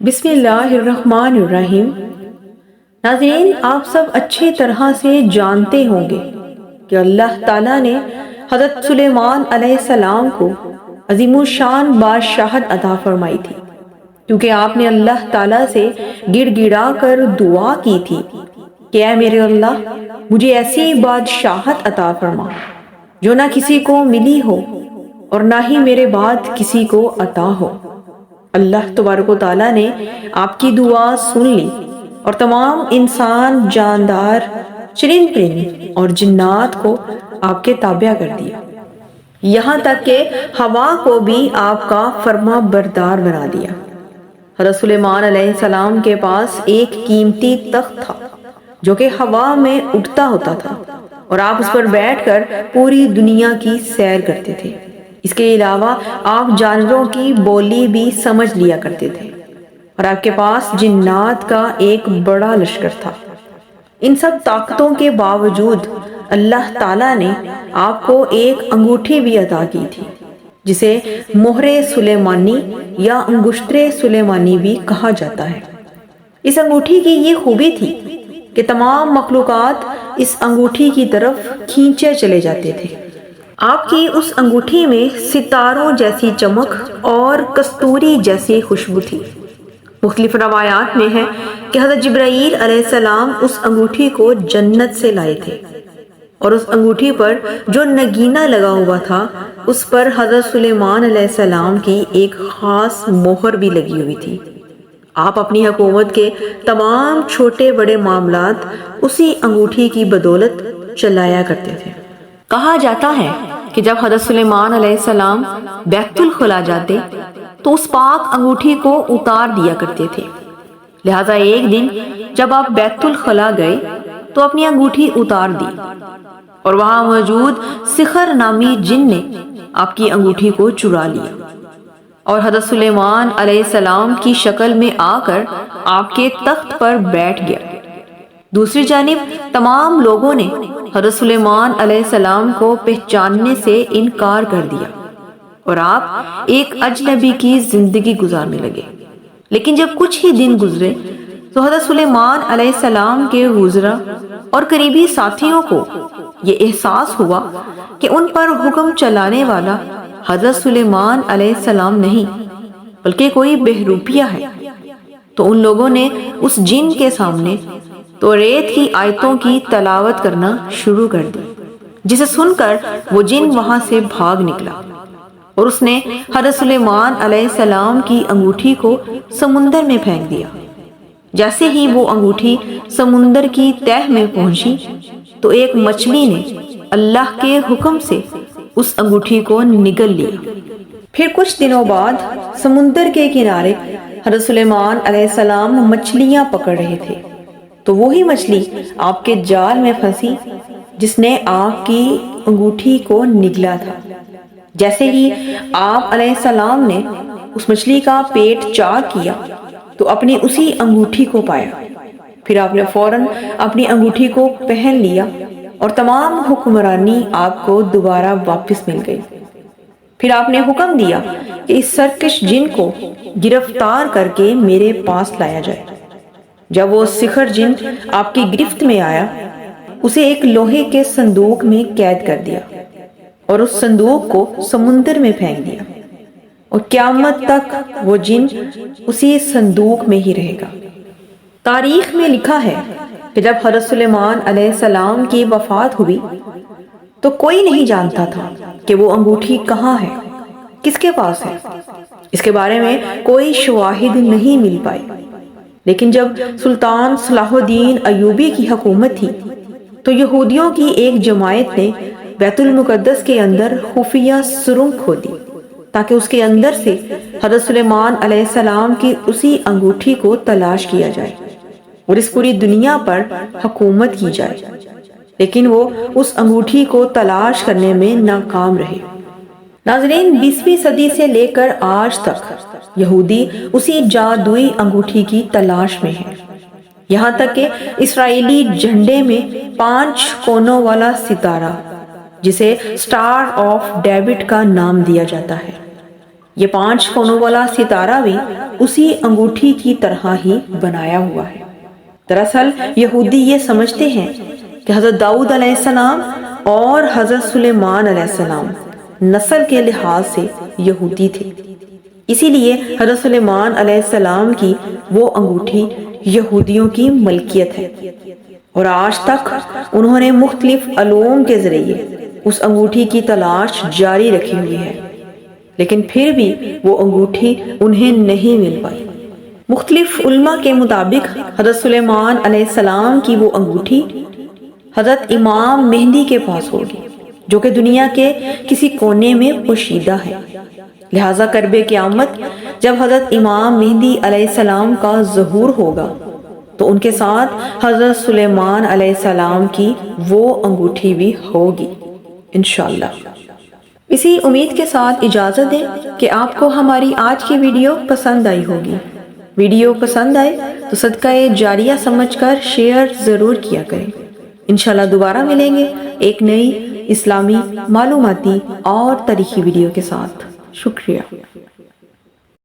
بسم اللہ الرحمن الرحیم۔ ناظرین، آپ سب اچھی طرح سے جانتے ہوں گے کہ اللہ تعالیٰ نے حضرت سلیمان علیہ السلام کو عظیم الشان بادشاہت عطا فرمائی تھی، کیونکہ آپ نے اللہ تعالیٰ سے گڑ گڑا کر دعا کی تھی کہ اے میرے اللہ، مجھے ایسی بادشاہت عطا فرما جو نہ کسی کو ملی ہو اور نہ ہی میرے بعد کسی کو عطا ہو۔ اللہ تبارک و تعالیٰ نے آپ کی دعا سن لی اور تمام انسان، جاندار، چرند پرند اور جنات کو آپ کے تابع کر دیا، یہاں تک کہ ہوا کو بھی آپ کا فرما بردار بنا دیا۔ حضرت سلیمان علیہ السلام کے پاس ایک قیمتی تخت تھا جو کہ ہوا میں اٹھتا ہوتا تھا اور آپ اس پر بیٹھ کر پوری دنیا کی سیر کرتے تھے۔ اس کے علاوہ آپ جانوروں کی بولی بھی سمجھ لیا کرتے تھے اور آپ کے پاس جنات کا ایک بڑا لشکر تھا۔ ان سب طاقتوں کے باوجود اللہ تعالیٰ نے آپ کو ایک انگوٹھی بھی عطا کی تھی جسے مہر سلیمانی یا انگشتر سلیمانی بھی کہا جاتا ہے۔ اس انگوٹھی کی یہ خوبی تھی کہ تمام مخلوقات اس انگوٹھی کی طرف کھینچے چلے جاتے تھے۔ آپ کی اس انگوٹھی میں ستاروں جیسی چمک اور کستوری جیسی خوشبو تھی۔ مختلف روایات میں ہے کہ حضرت جبرائیل علیہ السلام اس انگوٹھی کو جنت سے لائے تھے اور اس انگوٹھی پر جو نگینہ لگا ہوا تھا اس پر حضرت سلیمان علیہ السلام کی ایک خاص مہر بھی لگی ہوئی تھی۔ آپ اپنی حکومت کے تمام چھوٹے بڑے معاملات اسی انگوٹھی کی بدولت چلایا کرتے تھے۔ کہا جاتا ہے کہ جب حضرت سلیمان علیہ السلام بیت الخلا جاتے تو اس پاک انگوٹھی کو اتار دیا کرتے تھے، لہذا ایک دن جب آپ بیت الخلا گئے تو اپنی انگوٹھی اتار دی اور وہاں موجود سخر نامی جن نے آپ کی انگوٹھی کو چرا لیا اور حضرت سلیمان علیہ السلام کی شکل میں آ کر آپ کے تخت پر بیٹھ گیا۔ دوسری جانب تمام لوگوں نے حضرت سلیمان علیہ السلام کو پہچاننے سے انکار کر دیا اور آپ ایک اجنبی کی زندگی گزارنے لگے۔ لیکن جب کچھ ہی دن گزرے تو حضرت سلیمان علیہ السلام کے وزراء اور قریبی ساتھیوں کو یہ احساس ہوا کہ ان پر حکم چلانے والا حضرت سلیمان علیہ السلام نہیں بلکہ کوئی بہروپیہ ہے، تو ان لوگوں نے اس جن کے سامنے توریت کی آیتوں کی تلاوت کرنا شروع کر دی، جسے سن کر وہ جن وہاں سے بھاگ نکلا اور اس نے حضرت سلیمان علیہ السلام کی انگوٹھی کو سمندر میں پھینک دیا۔ جیسے ہی وہ انگوٹھی سمندر کی تہ میں پہنچی تو ایک مچھلی نے اللہ کے حکم سے اس انگوٹھی کو نگل لیا۔ پھر کچھ دنوں بعد سمندر کے کنارے حضرت سلیمان علیہ السلام مچھلیاں پکڑ رہے تھے تو وہی مچھلی آپ کے جال میں پھنسی جس نے آپ کی انگوٹھی کو نگلا تھا۔ جیسے ہی آپ علیہ السلام نے اس مچھلی کا پیٹ چاک کیا تو اپنی اسی انگوٹھی کو پایا۔ پھر آپ نے فوراً اپنی انگوٹھی کو پہن لیا اور تمام حکمرانی آپ کو دوبارہ واپس مل گئی۔ پھر آپ نے حکم دیا کہ اس سرکش جن کو گرفتار کر کے میرے پاس لایا جائے۔ جب وہ سخر جن آپ کی گرفت میں آیا، اسے ایک لوہے کے صندوق میں قید کر دیا اور اس صندوق کو سمندر میں پھینک دیا اور قیامت تک وہ جن اسی صندوق میں ہی رہے گا۔ تاریخ میں لکھا ہے کہ جب حضرت سلیمان علیہ السلام کی وفات ہوئی تو کوئی نہیں جانتا تھا کہ وہ انگوٹھی کہاں ہے، کس کے پاس ہے۔ اس کے بارے میں کوئی شواہد نہیں مل پائی، لیکن جب سلطان صلاح الدین ایوبی کی حکومت تھی تو یہودیوں کی ایک جماعت نے بیت المقدس کے اندر خفیہ سرنگ کھودی تاکہ اس کے اندر سے حضرت سلیمان علیہ السلام کی اسی انگوٹھی کو تلاش کیا جائے اور اس پوری دنیا پر حکومت کی جائے، لیکن وہ اس انگوٹھی کو تلاش کرنے میں ناکام رہے۔ ناظرین، 20ویں صدی سے لے کر آج تک یہودی اسی جادوئی انگوٹھی کی تلاش میں ہیں، یہاں تک کہ اسرائیلی جھنڈے میں 5 کونوں والا ستارہ جسے سٹار آف ڈیوڈ کا نام دیا جاتا ہے، یہ 5 کونوں والا ستارہ بھی اسی انگوٹھی کی طرح ہی بنایا ہوا ہے۔ دراصل یہودی یہ سمجھتے ہیں کہ حضرت داؤد علیہ السلام اور حضرت سلیمان علیہ السلام نسل کے لحاظ سے یہودی تھے، اسی لیے حضرت سلیمان علیہ السلام کی وہ انگوٹھی یہودیوں کی ملکیت ہے، اور آج تک انہوں نے مختلف علوم کے ذریعے اس انگوٹھی کی تلاش جاری رکھی ہوئی ہے، لیکن پھر بھی وہ انگوٹھی انہیں نہیں مل پائی۔ مختلف علماء کے مطابق حضرت سلیمان علیہ السلام کی وہ انگوٹھی حضرت امام مہدی کے پاس ہوگی، جو کہ دنیا کے کسی کونے میں پوشیدہ ہے۔ لہٰذا قرب قیامت جب حضرت امام مہدی علیہ السلام کا ظہور ہوگا تو ان کے ساتھ حضرت سلیمان علیہ السلام کی وہ انگوٹھی بھی ہوگی انشاءاللہ۔ اسی امید کے ساتھ اجازت دیں کہ آپ کو ہماری آج کی ویڈیو پسند آئی ہوگی۔ ویڈیو پسند آئے تو صدقہ جاریہ سمجھ کر شیئر ضرور کیا کریں۔ انشاءاللہ دوبارہ ملیں گے ایک نئی اسلامی معلوماتی اور تاریخی ویڈیو کے ساتھ۔ شکریہ۔